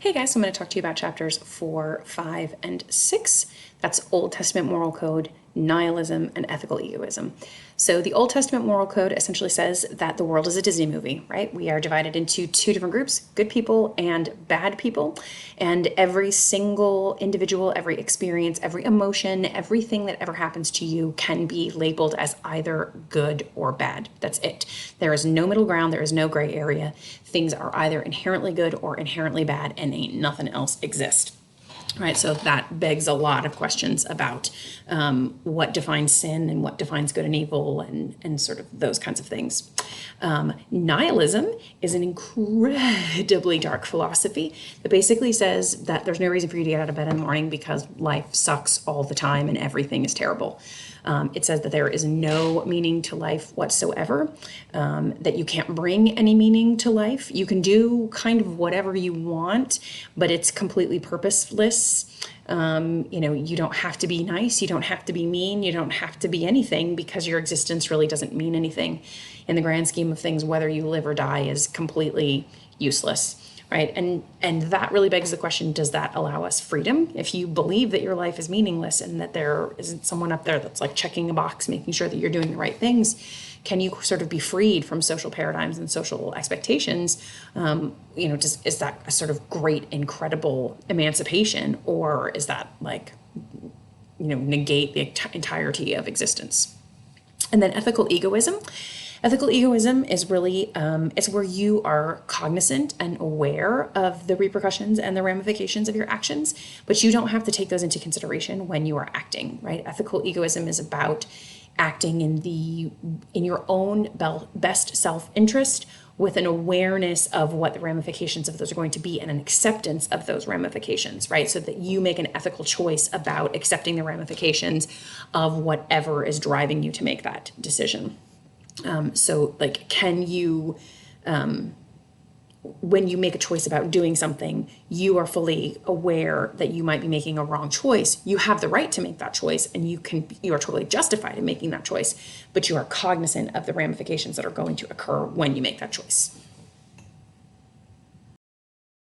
Hey guys, I'm going to talk to you about chapters 4, 5, and 6. That's Old Testament moral code, nihilism, and ethical egoism. So the Old Testament moral code essentially says that the world is a Disney movie, right? We are divided into two different groups, good people and bad people. And every single individual, every experience, every emotion, everything that ever happens to you can be labeled as either good or bad. That's it. There is no middle ground. There is no gray area. Things are either inherently good or inherently bad, and ain't nothing else exist. Right, so that begs a lot of questions about what defines sin and what defines good and evil and sort of those kinds of things. Nihilism is an incredibly dark philosophy that basically says that there's no reason for you to get out of bed in the morning because life sucks all the time and everything is terrible. It says that there is no meaning to life whatsoever, that you can't bring any meaning to life. You can do kind of whatever you want, but it's completely purposeless. You don't have to be nice. You don't have to be mean. You don't have to be anything because your existence really doesn't mean anything. In the grand scheme of things, whether you live or die is completely useless. Right. And that really begs the question, does that allow us freedom? If you believe that your life is meaningless and that there isn't someone up there that's like checking a box, making sure that you're doing the right things, can you sort of be freed from social paradigms and social expectations? Is that a sort of great, incredible emancipation, or is that like, negate the entirety of existence? And then ethical egoism. Ethical egoism is really, it's where you are cognizant and aware of the repercussions and the ramifications of your actions, but you don't have to take those into consideration when you are acting, right? Ethical egoism is about acting in your own best self-interest with an awareness of what the ramifications of those are going to be and an acceptance of those ramifications, right? So that you make an ethical choice about accepting the ramifications of whatever is driving you to make that decision. Can you, when you make a choice about doing something, you are fully aware that you might be making a wrong choice. You have the right to make that choice, and you are totally justified in making that choice, but you are cognizant of the ramifications that are going to occur when you make that choice.